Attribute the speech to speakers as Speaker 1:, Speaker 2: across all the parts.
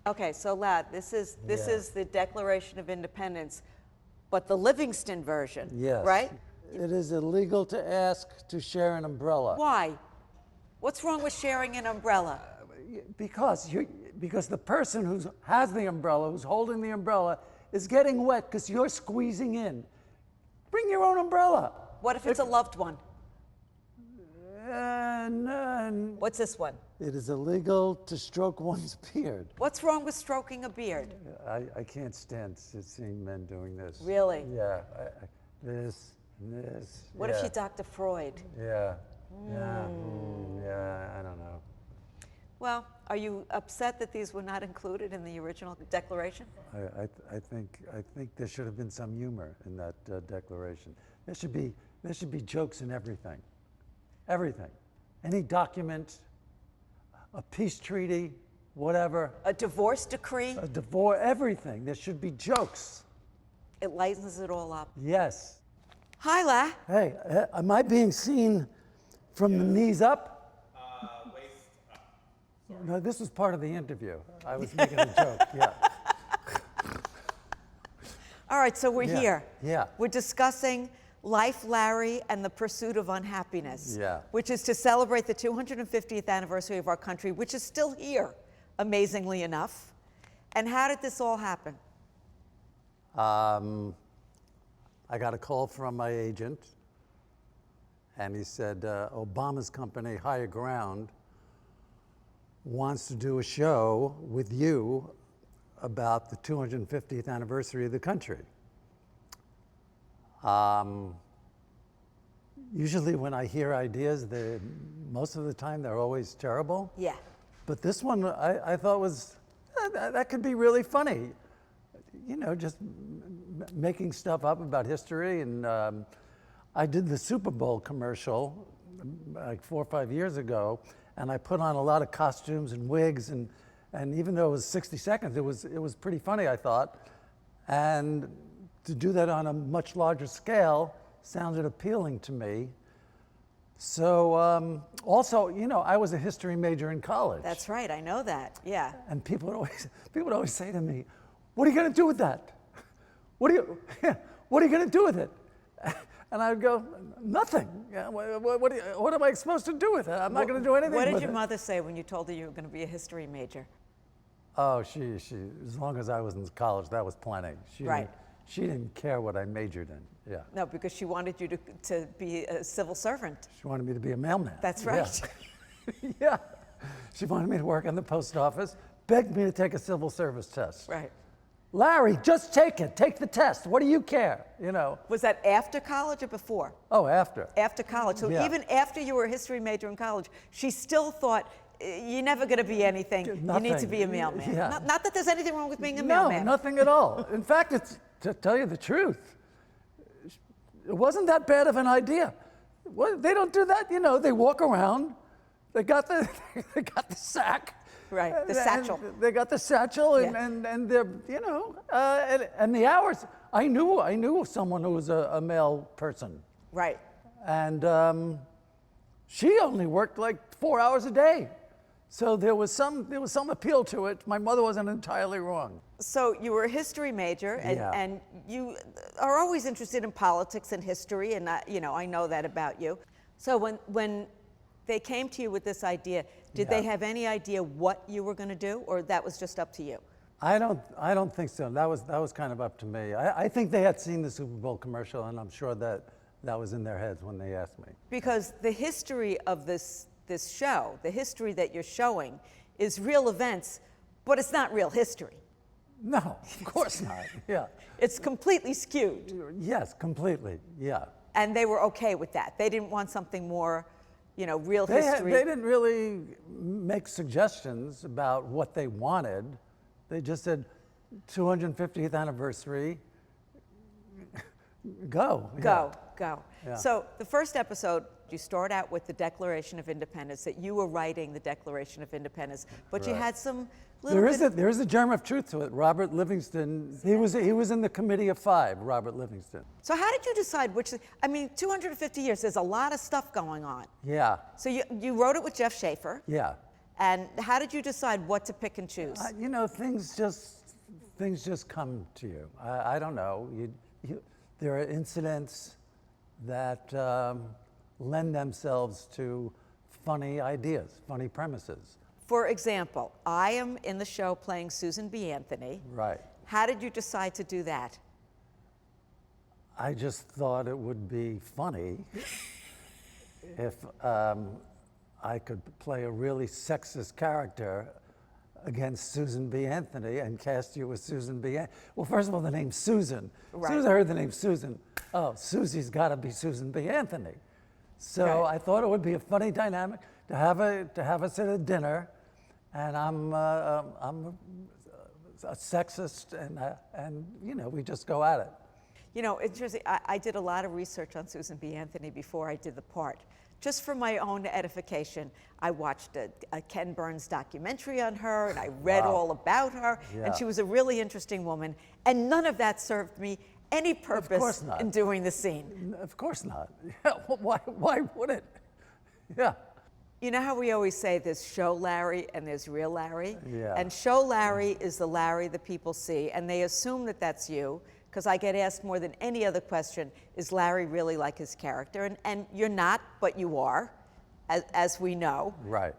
Speaker 1: Okay, so Lad, this is the Declaration of Independence, but the Livingston version,
Speaker 2: Yes.
Speaker 1: right?
Speaker 2: It is illegal to ask to share an umbrella.
Speaker 1: Why? What's wrong with sharing an umbrella?
Speaker 2: Because the person who has the umbrella, who's holding the umbrella, is getting wet because you're squeezing in. Bring your own umbrella.
Speaker 1: What if it's a loved one?
Speaker 2: No.
Speaker 1: What's this one?
Speaker 2: It is illegal to stroke one's beard.
Speaker 1: What's wrong with stroking a beard?
Speaker 2: I can't stand seeing men doing this.
Speaker 1: Really?
Speaker 2: Yeah. This.
Speaker 1: What if you're Dr. Freud?
Speaker 2: Yeah. Yeah. Yeah. I don't know.
Speaker 1: Well, are you upset that these were not included in the original declaration?
Speaker 2: I think there should have been some humor in that declaration. There should be jokes in everything. Everything. Any document, a peace treaty, whatever.
Speaker 1: A divorce decree?
Speaker 2: A divorce, everything. There should be jokes.
Speaker 1: It lightens it all up.
Speaker 2: Yes.
Speaker 1: Hi, La.
Speaker 2: Hey, am I being seen from the knees up?
Speaker 3: Waist up.
Speaker 2: No, this was part of the interview. I was making a joke, yeah.
Speaker 1: All right, so we're here.
Speaker 2: Yeah.
Speaker 1: We're discussing Life, Larry, and the Pursuit of Unhappiness,
Speaker 2: Yeah.
Speaker 1: which is to celebrate the 250th anniversary of our country, which is still here, amazingly enough. And how did this all happen?
Speaker 2: I got a call from my agent, and he said, Obama's company, Higher Ground, wants to do a show with you about the 250th anniversary of the country. Usually when I hear ideas, most of the time they're always terrible.
Speaker 1: Yeah.
Speaker 2: But this one I thought was, that could be really funny. You know, just making stuff up about history. And I did the Super Bowl commercial like 4 or 5 years ago, and I put on a lot of costumes and wigs, and even though it was 60 seconds, it was pretty funny, I thought. And to do that on a much larger scale sounded appealing to me. So also, you know, I was a history major in college.
Speaker 1: That's right, I know that, yeah.
Speaker 2: And people would always say to me, "What are you going to do with that? What are you going to do with it?" And I would go, "Nothing. Yeah, what am I supposed to do with it? I'm not going to do anything with it."
Speaker 1: What did your mother say when you told her you were going to be a history major?
Speaker 2: Oh, she as long as I was in college, that was plenty.
Speaker 1: Right.
Speaker 2: She didn't care what I majored in. Yeah.
Speaker 1: No, because she wanted you to be a civil servant.
Speaker 2: She wanted me to be a mailman.
Speaker 1: That's right.
Speaker 2: Yeah. Yeah. She wanted me to work in the post office, begged me to take a civil service test.
Speaker 1: Right.
Speaker 2: Larry, just take it. Take the test. What do you care? You know.
Speaker 1: Was that after college or before?
Speaker 2: Oh, after.
Speaker 1: After college. So
Speaker 2: Yeah.
Speaker 1: even after you were a history major in college, she still thought, you're never going to be anything.
Speaker 2: Nothing.
Speaker 1: You need to be a mailman.
Speaker 2: Yeah.
Speaker 1: Not that there's anything wrong with being a
Speaker 2: No,
Speaker 1: mailman.
Speaker 2: nothing at all. In fact, to tell you the truth, it wasn't that bad of an idea. They don't do that, you know. They walk around. They got the sack.
Speaker 1: Right, the satchel.
Speaker 2: They got the satchel, and they're, you know, and the hours. I knew someone who was a male person.
Speaker 1: Right.
Speaker 2: And she only worked like 4 hours a day. So there was some appeal to it. My mother wasn't entirely wrong.
Speaker 1: So you were a history major, and,
Speaker 2: Yeah.
Speaker 1: and you are always interested in politics and history, and you know, I know that about you. So when they came to you with this idea, did they have any idea what you were going to do, or that was just up to you?
Speaker 2: I don't think so. That was kind of up to me. I think they had seen the Super Bowl commercial, and I'm sure that was in their heads when they asked me.
Speaker 1: Because the history of this show, the history that you're showing, is real events, but it's not real history.
Speaker 2: No, of course not. Yeah.
Speaker 1: It's completely skewed.
Speaker 2: Yes, completely. Yeah.
Speaker 1: And they were okay with that. They didn't want something more, you know, real history.
Speaker 2: They didn't really make suggestions about what they wanted. They just said, 250th anniversary, go.
Speaker 1: Go.
Speaker 2: Yeah.
Speaker 1: So the first episode, you start out with the Declaration of Independence, that you were writing the Declaration of Independence, but you
Speaker 2: Right.
Speaker 1: had some
Speaker 2: There is a germ of truth to it. Robert Livingston, he was in the Committee of Five, Robert Livingston.
Speaker 1: So how did you decide which, I mean, 250 years, there's a lot of stuff going on.
Speaker 2: Yeah,
Speaker 1: So you wrote it with Jeff Schaefer,
Speaker 2: yeah.
Speaker 1: And how did you decide what to pick and choose?
Speaker 2: You know, things just come to you. I don't know. There are incidents that lend themselves to funny ideas, funny premises.
Speaker 1: For example, I am in the show playing Susan B. Anthony.
Speaker 2: Right.
Speaker 1: How did you decide to do that?
Speaker 2: I just thought it would be funny if I could play a really sexist character against Susan B. Anthony and cast you as Susan B. Well, first of all, the name's Susan.
Speaker 1: Right.
Speaker 2: As soon as I heard the name Susan, oh, Susie's got to be Susan B. Anthony. So
Speaker 1: Right.
Speaker 2: I thought it would be a funny dynamic to have us at a dinner, and I'm a sexist, and you know, we just go at it.
Speaker 1: You know, interesting. I did a lot of research on Susan B. Anthony before I did the part. Just for my own edification, I watched a Ken Burns documentary on her, and I read all about her,
Speaker 2: Yeah.
Speaker 1: and she was a really interesting woman, and none of that served me any purpose
Speaker 2: not.
Speaker 1: in doing the scene.
Speaker 2: Of course not. Yeah, why would it? Yeah.
Speaker 1: You know how we always say there's show Larry and there's real Larry?
Speaker 2: Yeah.
Speaker 1: And show Larry is the Larry that people see, and they assume that that's you, because I get asked more than any other question, is Larry really like his character? And you're not, but you are, as we know.
Speaker 2: Right.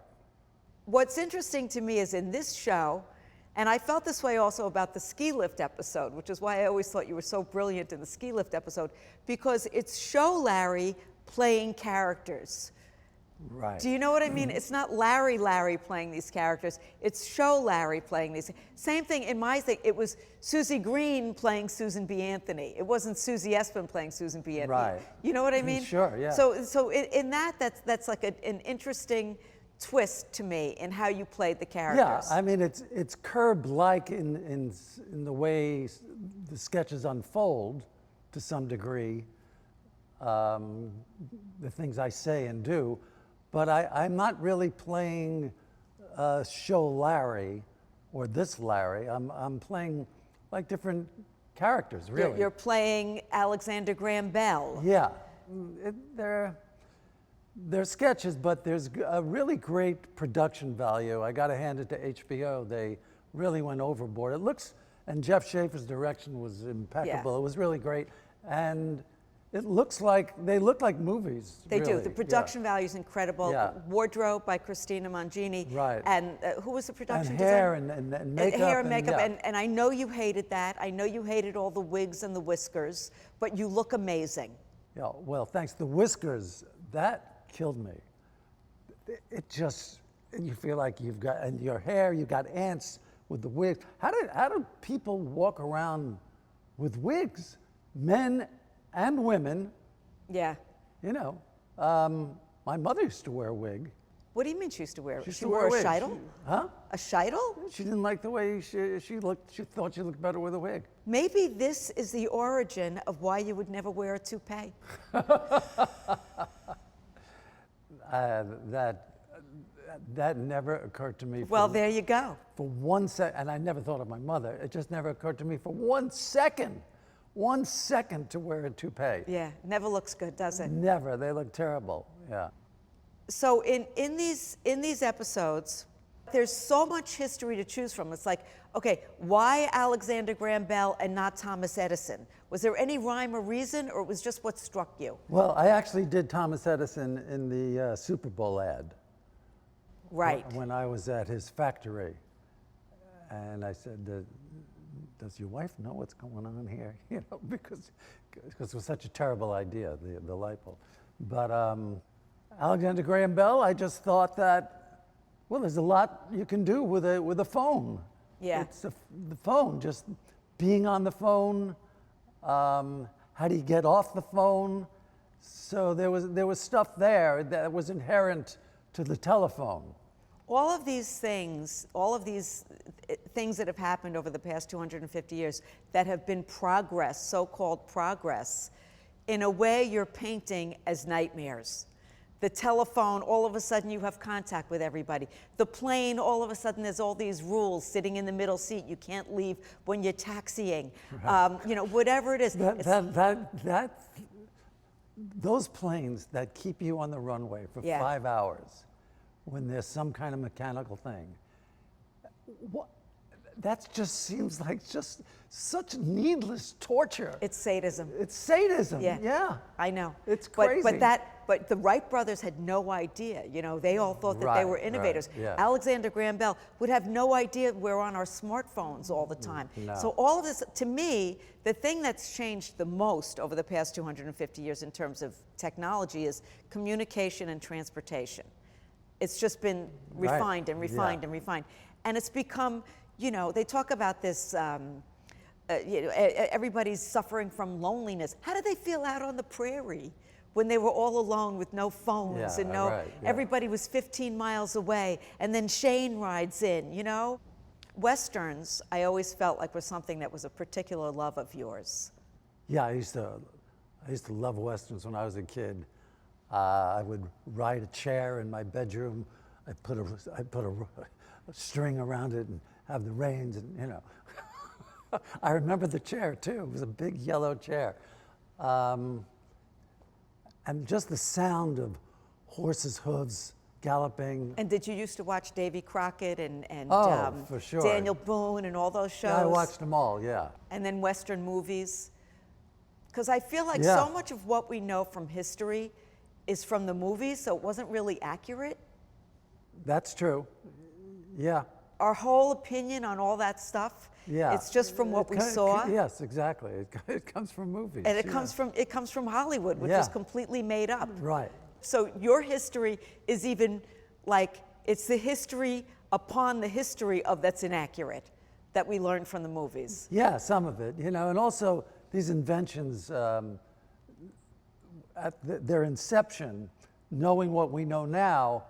Speaker 1: What's interesting to me is in this show, and I felt this way also about the ski lift episode, which is why I always thought you were so brilliant in the ski lift episode, because it's show Larry playing characters.
Speaker 2: Right.
Speaker 1: Do you know what I mean? It's not Larry playing these characters. It's show Larry playing these. Same thing in my thing. It was Susie Green playing Susan B. Anthony. It wasn't Susie Essman playing Susan B. Anthony.
Speaker 2: Right.
Speaker 1: You know what I mean?
Speaker 2: Sure, yeah.
Speaker 1: So in that's like an interesting twist to me in how you played the characters.
Speaker 2: Yeah, I mean, it's Curb-like in the way the sketches unfold to some degree, the things I say and do, but I'm not really playing show Larry or this Larry. I'm playing like different characters, really.
Speaker 1: You're playing Alexander Graham Bell.
Speaker 2: Yeah, they're sketches, but there's a really great production value. I got to hand it to HBO. They really went overboard. It looks, and Jeff Schaffer's direction was impeccable.
Speaker 1: Yeah.
Speaker 2: It was really great, and it looks like they look like movies.
Speaker 1: They
Speaker 2: really.
Speaker 1: do. The production value is incredible.
Speaker 2: Yeah.
Speaker 1: Wardrobe by Christina Mangini.
Speaker 2: Right.
Speaker 1: And who was the production
Speaker 2: And
Speaker 1: designer?
Speaker 2: hair and makeup.
Speaker 1: Hair and makeup.
Speaker 2: yeah.
Speaker 1: And I know you hated that. I know you hated all the wigs and the whiskers, but you look amazing.
Speaker 2: Yeah, well, thanks. The whiskers, that killed me. It just, you feel like you've got, and your hair, you've got ants with the wig. How do people walk around with wigs? Men and women,
Speaker 1: Yeah.
Speaker 2: you know. My mother used to wear a wig.
Speaker 1: What do you mean she used to wear?
Speaker 2: She used
Speaker 1: She
Speaker 2: to
Speaker 1: wore
Speaker 2: wear
Speaker 1: a
Speaker 2: wig.
Speaker 1: scheitel?
Speaker 2: Huh?
Speaker 1: A scheitel?
Speaker 2: She didn't like the way she looked. She thought she looked better with a wig.
Speaker 1: Maybe this is the origin of why you would never wear a toupee.
Speaker 2: That never occurred to me.
Speaker 1: Well, there you go.
Speaker 2: For 1 second, and I never thought of my mother. It just never occurred to me for 1 second. 1 second to wear a toupee.
Speaker 1: Yeah, never looks good, does it?
Speaker 2: Never. They look terrible. Yeah.
Speaker 1: So in these episodes, there's so much history to choose from. It's like, okay, why Alexander Graham Bell and not Thomas Edison? Was there any rhyme or reason, or it was just what struck you?
Speaker 2: Well, I actually did Thomas Edison in the Super Bowl ad.
Speaker 1: Right.
Speaker 2: When I was at his factory. And I said, does your wife know what's going on here? You know, because it was such a terrible idea, the light bulb. But Alexander Graham Bell, I just thought that, well, there's a lot you can do with a phone.
Speaker 1: Yeah.
Speaker 2: It's the phone, just being on the phone. How do you get off the phone? So there was stuff there that was inherent to the telephone.
Speaker 1: All of these things that have happened over the past 250 years that have been progress, so-called progress, in a way you're painting as nightmares. The telephone, all of a sudden you have contact with everybody. The plane, all of a sudden there's all these rules, sitting in the middle seat, you can't leave when you're taxiing.
Speaker 2: Right.
Speaker 1: You know, whatever it is.
Speaker 2: Those planes that keep you on the runway for
Speaker 1: Yeah.
Speaker 2: 5 hours when there's some kind of mechanical thing. What? That just seems like just such needless torture.
Speaker 1: It's sadism.
Speaker 2: It's sadism.
Speaker 1: Yeah.
Speaker 2: Yeah.
Speaker 1: I know.
Speaker 2: It's crazy.
Speaker 1: But the Wright brothers had no idea. You know, they all thought that they were innovators.
Speaker 2: Right, yeah.
Speaker 1: Alexander Graham Bell would have no idea we're on our smartphones all the time.
Speaker 2: No.
Speaker 1: So all of this, to me, the thing that's changed the most over the past 250 years in terms of technology is communication and transportation. It's just been refined and refined and refined. And it's become, you know, they talk about this, you know, everybody's suffering from loneliness. How did they feel out on the prairie when they were all alone with no phones and everybody was 15 miles away, and then Shane rides in, you know? Westerns, I always felt like was something that was a particular love of yours.
Speaker 2: Yeah, I used to love Westerns when I was a kid. I would ride a chair in my bedroom. I'd put a string around it and have the reins, and you know. I remember the chair too. It was a big yellow chair. And just the sound of horses' hooves galloping.
Speaker 1: And did you used to watch Davy Crockett and
Speaker 2: for sure.
Speaker 1: Daniel Boone and all those shows?
Speaker 2: Yeah, I watched them all, yeah.
Speaker 1: And then Western movies? Because I feel like so much of what we know from history is from the movies, so it wasn't really accurate.
Speaker 2: That's true, yeah.
Speaker 1: Our whole opinion on all that stuff, it's just from what we saw.
Speaker 2: Yes, exactly. It comes from movies.
Speaker 1: And it comes from Hollywood, which is completely made up.
Speaker 2: Right.
Speaker 1: So your history is even like, it's the history upon the history of that's inaccurate that we learned from the movies.
Speaker 2: Yeah, some of it, you know, and also these inventions, at their inception, knowing what we know now,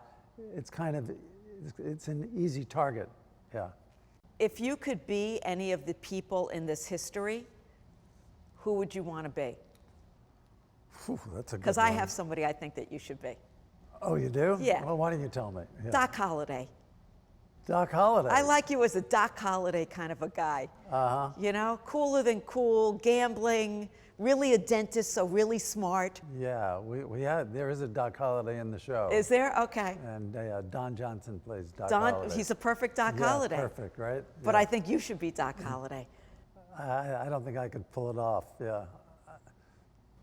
Speaker 2: it's an easy target, yeah.
Speaker 1: If you could be any of the people in this history, who would you want to be?
Speaker 2: Whew, that's a good
Speaker 1: Because
Speaker 2: one.
Speaker 1: I have somebody I think that you should be.
Speaker 2: Oh, you do?
Speaker 1: Yeah.
Speaker 2: Well, why don't you tell me? Yeah.
Speaker 1: Doc Holliday.
Speaker 2: Doc Holliday.
Speaker 1: I like you as a Doc Holliday kind of a guy.
Speaker 2: Uh-huh.
Speaker 1: You know, cooler than cool, gambling, really a dentist, so really smart.
Speaker 2: Yeah, there is a Doc Holliday in the show.
Speaker 1: Is there? Okay.
Speaker 2: And Don Johnson plays Doc Holliday.
Speaker 1: He's a perfect Doc Holliday.
Speaker 2: Perfect, right?
Speaker 1: But
Speaker 2: yeah.
Speaker 1: I think you should be Doc Holliday.
Speaker 2: I don't think I could pull it off, yeah.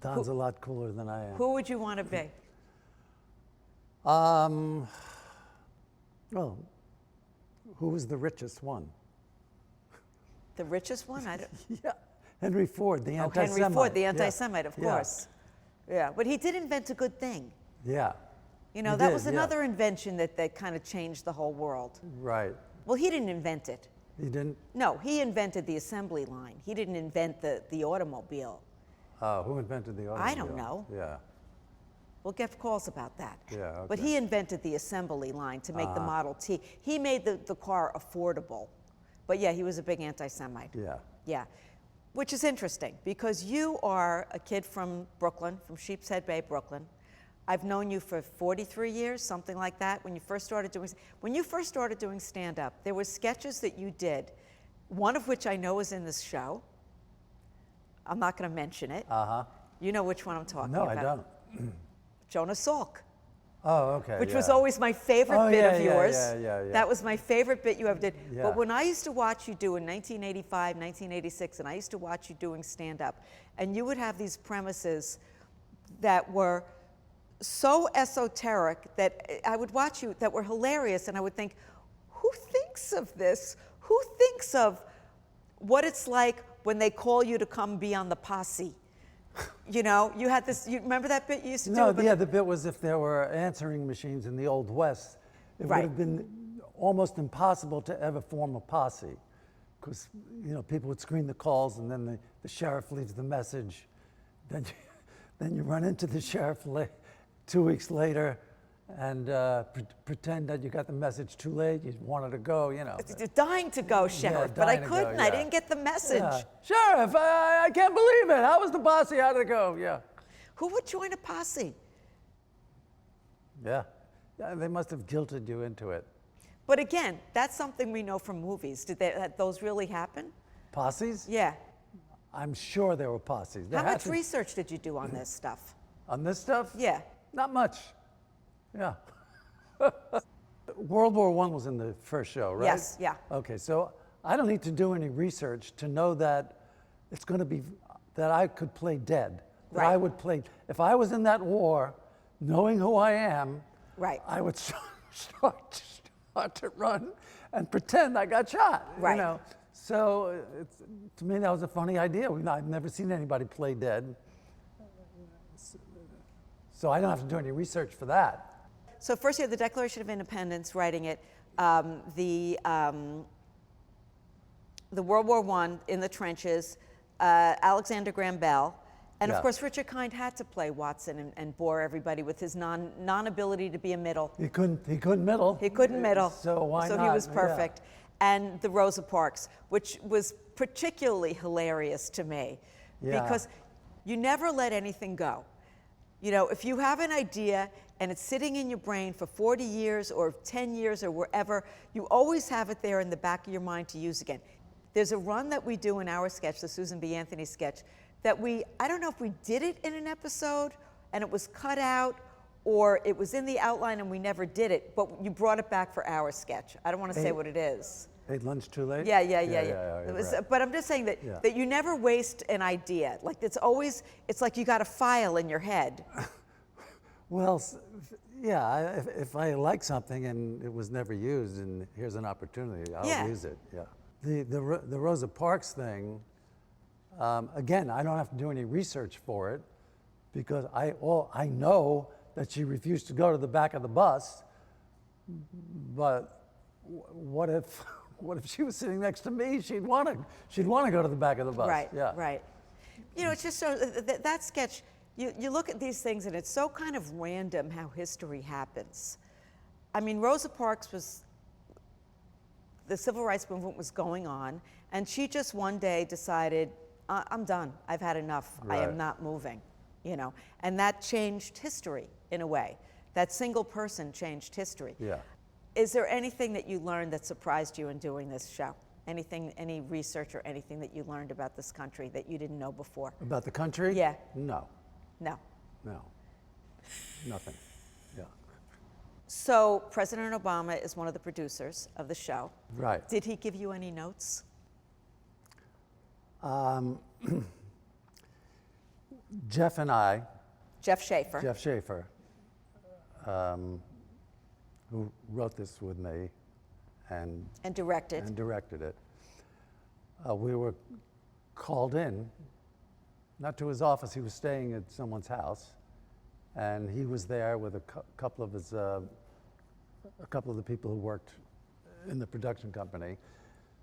Speaker 2: Don's a lot cooler than I am.
Speaker 1: Who would you want to be?
Speaker 2: Well, who was the richest one?
Speaker 1: The richest one? I don't.
Speaker 2: Yeah, Henry Ford, the anti-Semite.
Speaker 1: Henry Ford, the anti-Semite, of
Speaker 2: Yeah.
Speaker 1: course. Yeah, but he did invent a good thing.
Speaker 2: Yeah.
Speaker 1: You know,
Speaker 2: He
Speaker 1: that
Speaker 2: did,
Speaker 1: was another invention that kind of changed the whole world.
Speaker 2: Right.
Speaker 1: Well, he didn't invent it.
Speaker 2: He didn't?
Speaker 1: No, he invented the assembly line. He didn't invent the automobile.
Speaker 2: Who invented the automobile?
Speaker 1: I don't know.
Speaker 2: Yeah.
Speaker 1: We'll get calls about that.
Speaker 2: Yeah,
Speaker 1: But
Speaker 2: okay.
Speaker 1: he invented the assembly line to make the Model T. He made the car affordable. But yeah, he was a big anti-Semite.
Speaker 2: Yeah.
Speaker 1: Yeah, which is interesting because you are a kid from Brooklyn, from Sheepshead Bay, Brooklyn. I've known you for 43 years, something like that. When you first started doing stand-up, there were sketches that you did, one of which I know is in this show. I'm not going to mention it.
Speaker 2: Uh-huh.
Speaker 1: You know which one I'm talking
Speaker 2: No,
Speaker 1: about.
Speaker 2: I don't.
Speaker 1: Jonah Salk.
Speaker 2: Oh, okay.
Speaker 1: Which
Speaker 2: yeah.
Speaker 1: was always my favorite bit of yours.
Speaker 2: Yeah.
Speaker 1: That was my favorite bit you ever did.
Speaker 2: Yeah.
Speaker 1: But when I used to watch you do in 1985, 1986, and I used to watch you doing stand-up, and you would have these premises that were so esoteric that I would watch you that were hilarious, and I would think, who thinks of this? Who thinks of what it's like when they call you to come be on the posse? You know, you had this, you remember that bit you used to do?
Speaker 2: No, yeah, the bit was if there were answering machines in the Old West, it would have been almost impossible to ever form a posse. Because, you know, people would screen the calls and then the sheriff leaves the message. Then you run into the sheriff 2 weeks later and pretend that you got the message too late, you wanted to go, you know.
Speaker 1: Dying to go, Sheriff, but I couldn't. I didn't get the message.
Speaker 2: Yeah. Sheriff, I can't believe it. How was the posse? How did it go? Yeah.
Speaker 1: Who would join a posse?
Speaker 2: Yeah. They must have guilted you into it.
Speaker 1: But again, that's something we know from movies. Did those really happen?
Speaker 2: Posses?
Speaker 1: Yeah.
Speaker 2: I'm sure there were posses.
Speaker 1: How much research did you do on this stuff?
Speaker 2: On this stuff?
Speaker 1: Yeah.
Speaker 2: Not much. Yeah. World War I was in the first show, right?
Speaker 1: Yes, yeah.
Speaker 2: Okay, so I don't need to do any research to know that it's going to be, that I could play dead. That
Speaker 1: Right.
Speaker 2: I would play, if I was in that war, knowing who I am,
Speaker 1: Right.
Speaker 2: I would start to run and pretend I got shot.
Speaker 1: Right.
Speaker 2: You know? So to me, that was a funny idea. I've never seen anybody play dead. So I don't have to do any research for that.
Speaker 1: So first you have the Declaration of Independence, writing it, the World War I in the trenches, Alexander Graham Bell, and of
Speaker 2: Yeah.
Speaker 1: course Richard Kind had to play Watson and bore everybody with his non-ability to be a middle.
Speaker 2: He couldn't middle.
Speaker 1: He couldn't middle.
Speaker 2: So why
Speaker 1: So
Speaker 2: not?
Speaker 1: he was
Speaker 2: Yeah.
Speaker 1: perfect. And the Rosa Parks, which was particularly hilarious to me,
Speaker 2: Yeah.
Speaker 1: because you never let anything go. You know, if you have an idea and it's sitting in your brain for 40 years or 10 years or wherever, you always have it there in the back of your mind to use again. There's a run that we do in our sketch, the Susan B. Anthony sketch, that I don't know if we did it in an episode and it was cut out, or it was in the outline and we never did it, but you brought it back for our sketch. I don't want to say what it is.
Speaker 2: Ate lunch too late?
Speaker 1: Yeah.
Speaker 2: You're right.
Speaker 1: But I'm just saying that,
Speaker 2: Yeah.
Speaker 1: that you never waste an idea. Like it's like you got a file in your head.
Speaker 2: Well, yeah, if I like something and it was never used and here's an opportunity, I'll
Speaker 1: Yeah.
Speaker 2: use it, yeah. The Rosa Parks thing, again, I don't have to do any research for it because I know that she refused to go to the back of the bus, but what if she was sitting next to me? She'd want to go to the back of the bus.
Speaker 1: Right,
Speaker 2: Yeah.
Speaker 1: right. You know, it's just so, that sketch, you look at these things and it's so kind of random how history happens. I mean, Rosa Parks the civil rights movement was going on, and she just one day decided, I'm done, I've had enough, I am
Speaker 2: Right.
Speaker 1: not moving, you know. And that changed history in a way. That single person changed history.
Speaker 2: Yeah.
Speaker 1: Is there anything that you learned that surprised you in doing this show? Anything, any research or anything that you learned about this country that you didn't know before?
Speaker 2: About the country?
Speaker 1: Yeah.
Speaker 2: No,
Speaker 1: No.
Speaker 2: nothing. Yeah.
Speaker 1: So President Obama is one of the producers of the show.
Speaker 2: Right.
Speaker 1: Did he give you any notes?
Speaker 2: Jeff and I,
Speaker 1: Jeff Schaefer.
Speaker 2: Jeff Schaefer, who wrote this with me and
Speaker 1: directed.
Speaker 2: directed it, we were called in, not to his office, he was staying at someone's house, and he was there with a couple of the people who worked in the production company.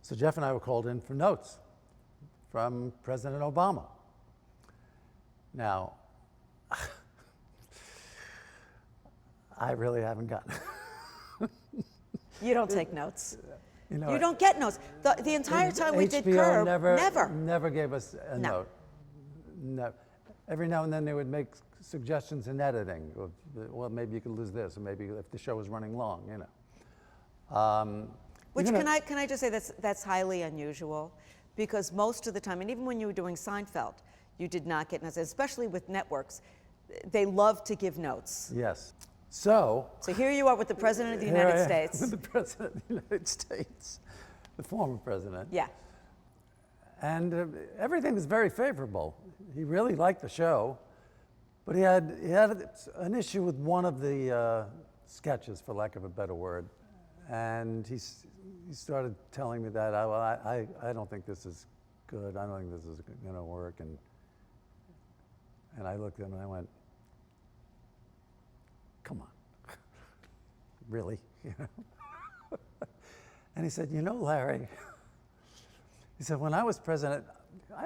Speaker 2: So Jeff and I were called in for notes from President Obama. Now, I really haven't gotten.
Speaker 1: You don't take notes.
Speaker 2: You know,
Speaker 1: You don't get notes. The entire time we did
Speaker 2: HBO
Speaker 1: Curb,
Speaker 2: never gave us a
Speaker 1: No.
Speaker 2: note. No. Every now and then they would make suggestions in editing. Well, maybe you could lose this, or maybe if the show was running long, you know.
Speaker 1: Which
Speaker 2: Even
Speaker 1: can I just say that's highly unusual, because most of the time, and even when you were doing Seinfeld, you did not get notes, especially with networks. They love to give notes.
Speaker 2: Yes. So
Speaker 1: here you are with the President of the
Speaker 2: here
Speaker 1: United
Speaker 2: I am
Speaker 1: States.
Speaker 2: with the President of the United States, the former president.
Speaker 1: Yeah.
Speaker 2: And everything was very favorable. He really liked the show, but he had an issue with one of the sketches, for lack of a better word, and he started telling me that I don't think this is good. I don't think this is going to work, and I looked at him and I went, "Come on, really?" You know? And he said, "You know, Larry," he said, "when I was president,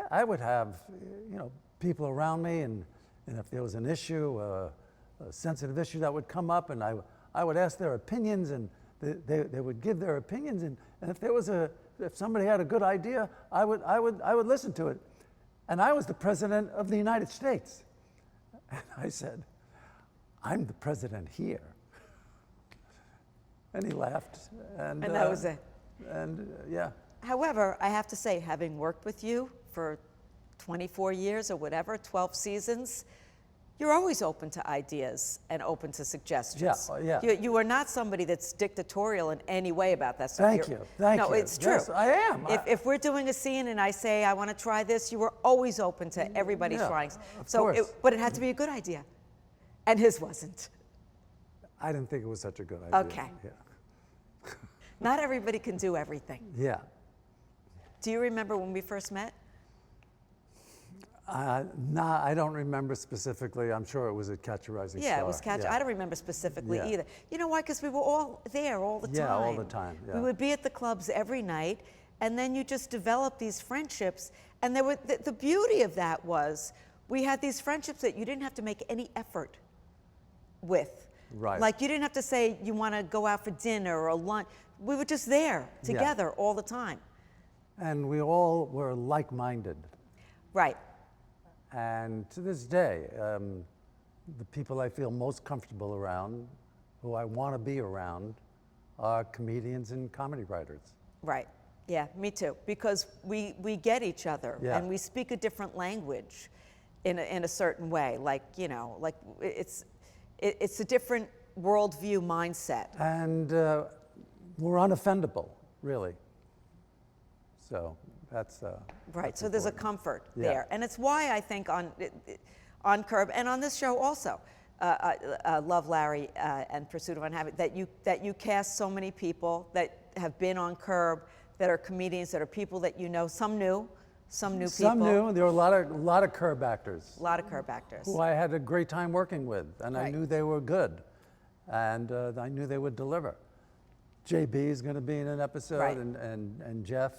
Speaker 2: I would have, you know, people around me, and if there was an issue, a sensitive issue that would come up, and I would ask their opinions, and they would give their opinions, and if somebody had a good idea, I would listen to it. And I was the president of the United States." And I said, "I'm the president here." And he laughed. And
Speaker 1: that was it.
Speaker 2: And yeah.
Speaker 1: However, I have to say, having worked with you for 24 years or whatever, 12 seasons, you're always open to ideas and open to suggestions.
Speaker 2: Yeah.
Speaker 1: You are not somebody that's dictatorial in any way about that stuff.
Speaker 2: Thank you. Thank you.
Speaker 1: No, it's true.
Speaker 2: Yes, I am.
Speaker 1: If we're doing a scene and I say, I want to try this, you were always open to everybody
Speaker 2: Yeah,
Speaker 1: trying.
Speaker 2: of
Speaker 1: So,
Speaker 2: course.
Speaker 1: but it had to be a good idea. And his wasn't.
Speaker 2: I didn't think it was such a good idea.
Speaker 1: Okay.
Speaker 2: Yeah.
Speaker 1: Not everybody can do everything.
Speaker 2: Yeah.
Speaker 1: Do you remember when we first met?
Speaker 2: I don't remember specifically. I'm sure it was at Catch a Rising Star.
Speaker 1: Yeah, it was Catch. I don't remember specifically
Speaker 2: Yeah.
Speaker 1: either. You know why? Because we were all there all the time.
Speaker 2: Yeah, all the time, yeah.
Speaker 1: We would be at the clubs every night, and then you just develop these friendships. And there were the beauty of that was we had these friendships that you didn't have to make any effort with.
Speaker 2: Right.
Speaker 1: Like you didn't have to say you want to go out for dinner or lunch. We were just there together all the time.
Speaker 2: And we all were like-minded.
Speaker 1: Right.
Speaker 2: And to this day, the people I feel most comfortable around, who I want to be around, are comedians and comedy writers.
Speaker 1: Right. Yeah, me too. Because we get each other and we speak a different language in a certain way. Like, you know, like it's a different worldview mindset.
Speaker 2: And we're unoffendable, really. So that's
Speaker 1: Right.
Speaker 2: that's
Speaker 1: So there's a
Speaker 2: important.
Speaker 1: comfort
Speaker 2: Yeah.
Speaker 1: there. And it's why I think on Curb and on this show also, Love, Larry, and Pursuit of Unhappiness, that you cast so many people that have been on Curb, that are comedians, that are people that you know, some new people.
Speaker 2: Some new. There were a lot of Curb actors
Speaker 1: A lot of Curb actors.
Speaker 2: who I had a great time working with, and I
Speaker 1: Right.
Speaker 2: knew they were good, and I knew they would deliver. JB is going to be in an episode,
Speaker 1: Right.
Speaker 2: and Jeff.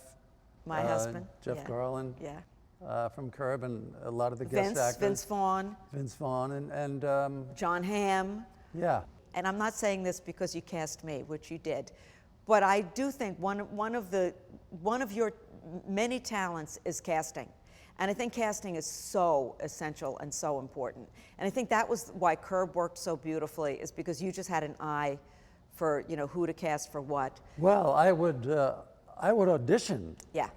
Speaker 1: My husband.
Speaker 2: Jeff
Speaker 1: Yeah.
Speaker 2: Garland.
Speaker 1: Yeah.
Speaker 2: From Curb, and a lot of the guest actors.
Speaker 1: Vince Vaughn,
Speaker 2: Vince Vaughn, and
Speaker 1: John Hamm.
Speaker 2: yeah.
Speaker 1: And I'm not saying this because you cast me, which you did, but I do think one of your many talents is casting. And I think casting is so essential and so important. And I think that was why Curb worked so beautifully, is because you just had an eye for, you know, who to cast for what.
Speaker 2: Well, I would audition.
Speaker 1: Yeah.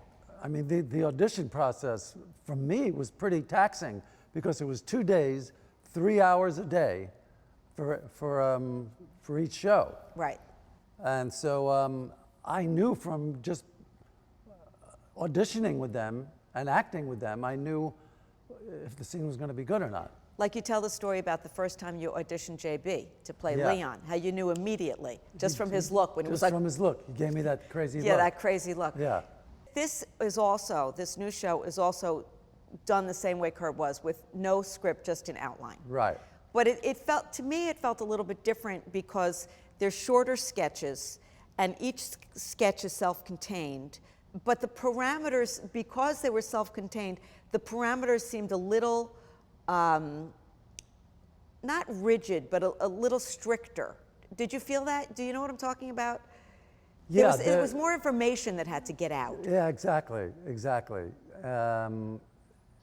Speaker 2: I mean, the audition process for me was pretty taxing because it was 2 days, 3 hours a day for each show.
Speaker 1: Right.
Speaker 2: And so I knew from just auditioning with them and acting with them, I knew if the scene was going to be good or not.
Speaker 1: Like you tell the story about the first time you auditioned JB to play
Speaker 2: Yeah.
Speaker 1: Leon, how you knew immediately, just from his look, when he was
Speaker 2: Just
Speaker 1: like,
Speaker 2: from his look, he gave me that crazy
Speaker 1: yeah,
Speaker 2: look.
Speaker 1: that crazy look.
Speaker 2: Yeah.
Speaker 1: This new show is also done the same way Curb was, with no script, just an outline.
Speaker 2: Right.
Speaker 1: But it felt, to me, it felt a little bit different because they're shorter sketches and each sketch is self-contained. But the parameters, because they were self-contained, the parameters seemed a little, not rigid, but a little stricter. Did you feel that? Do you know what I'm talking about?
Speaker 2: Yeah.
Speaker 1: It was more information that had to get out.
Speaker 2: Yeah, exactly.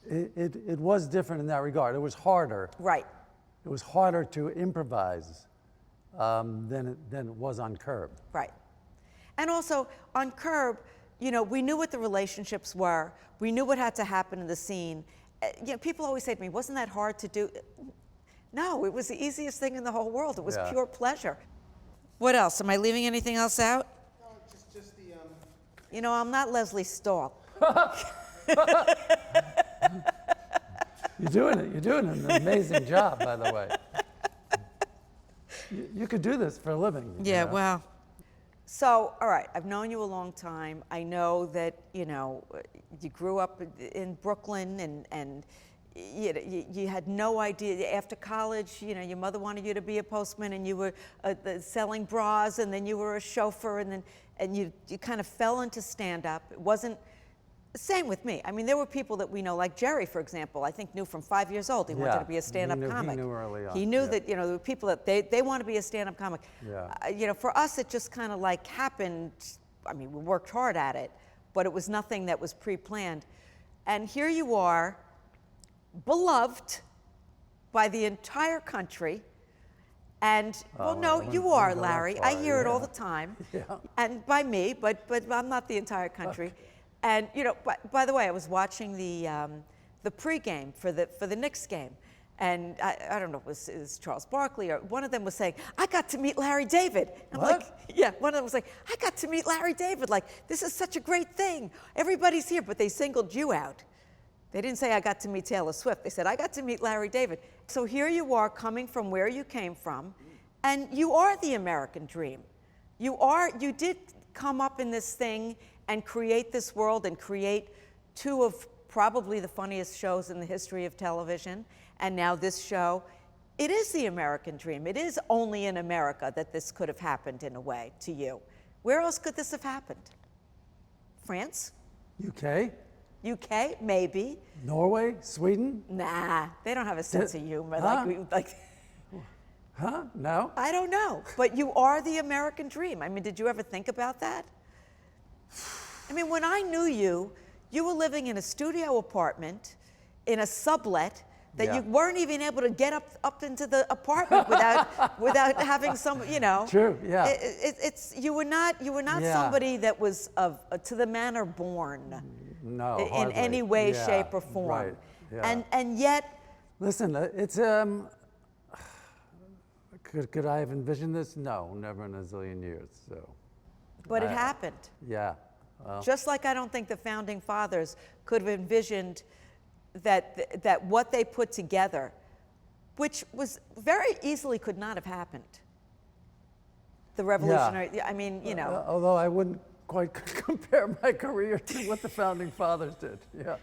Speaker 2: It was different in that regard. It was harder.
Speaker 1: Right.
Speaker 2: It was harder to improvise than it was on Curb.
Speaker 1: Right. And also on Curb, you know, we knew what the relationships were. We knew what had to happen in the scene. You know, people always say to me, wasn't that hard to do? No, it was the easiest thing in the whole world. It was
Speaker 2: Yeah.
Speaker 1: pure pleasure. What else? Am I leaving anything else out?
Speaker 3: No, just the,
Speaker 1: You know, I'm not Leslie Stahl.
Speaker 2: You're doing an amazing job, by the way. You could do this for a living. you
Speaker 1: Yeah,
Speaker 2: know?
Speaker 1: well. So, all right, I've known you a long time. I know that, you know, you grew up in Brooklyn and you had no idea. After college, you know, your mother wanted you to be a postman and you were selling bras, and then you were a chauffeur, and you kind of fell into stand-up. It wasn't, same with me. I mean, there were people that we know, like Jerry, for example, I think knew from 5 years old he wanted
Speaker 2: Yeah,
Speaker 1: to be a stand-up comic.
Speaker 2: He knew early on.
Speaker 1: He knew
Speaker 2: yeah.
Speaker 1: that, you know, there were people that they want to be a stand-up comic.
Speaker 2: Yeah.
Speaker 1: You know, for us, it just kind of like happened. I mean, we worked hard at it, but it was nothing that was pre-planned. And here you are, beloved by the entire country. And, well, no,
Speaker 2: I
Speaker 1: you
Speaker 2: wouldn't
Speaker 1: are,
Speaker 2: go that
Speaker 1: Larry. I
Speaker 2: far,
Speaker 1: hear it all
Speaker 2: yeah.
Speaker 1: the time.
Speaker 2: Yeah.
Speaker 1: And by me, but I'm not the entire country. And, you know, by the way, I was watching the pregame for the Knicks game. And I don't know, it was Charles Barkley, or one of them was saying, I got to meet Larry David. I'm
Speaker 2: What?
Speaker 1: like, yeah, one of them was like, I got to meet Larry David. Like, this is such a great thing. Everybody's here, but they singled you out. They didn't say I got to meet Taylor Swift. They said, I got to meet Larry David. So here you are coming from where you came from, and you are the American dream. You did come up in this thing and create this world and create two of probably the funniest shows in the history of television. And now this show, it is the American dream. It is only in America that this could have happened in a way to you. Where else could this have happened? France?
Speaker 2: UK?
Speaker 1: UK? Maybe.
Speaker 2: Norway? Sweden?
Speaker 1: Nah, they don't have a sense of humor
Speaker 2: Huh?
Speaker 1: like
Speaker 2: Huh? No?
Speaker 1: I don't know. But you are the American dream. I mean, did you ever think about that? I mean, when I knew you, you were living in a studio apartment in a sublet that
Speaker 2: Yeah.
Speaker 1: you weren't even able to get up into the apartment without having some, you know.
Speaker 2: True, yeah.
Speaker 1: You were not
Speaker 2: Yeah.
Speaker 1: somebody that was to the manner born
Speaker 2: No,
Speaker 1: in
Speaker 2: hardly.
Speaker 1: any way,
Speaker 2: Yeah,
Speaker 1: shape, or form.
Speaker 2: Right. Yeah.
Speaker 1: And yet,
Speaker 2: Listen, it's could I have envisioned this? No, never in a zillion years. So,
Speaker 1: but it happened.
Speaker 2: yeah. Well,
Speaker 1: Just like I don't think the founding fathers could have envisioned that what they put together, which was very easily could not have happened. The revolutionary, I mean, you know.
Speaker 2: although I wouldn't quite compare my career to what the founding fathers did. Yeah.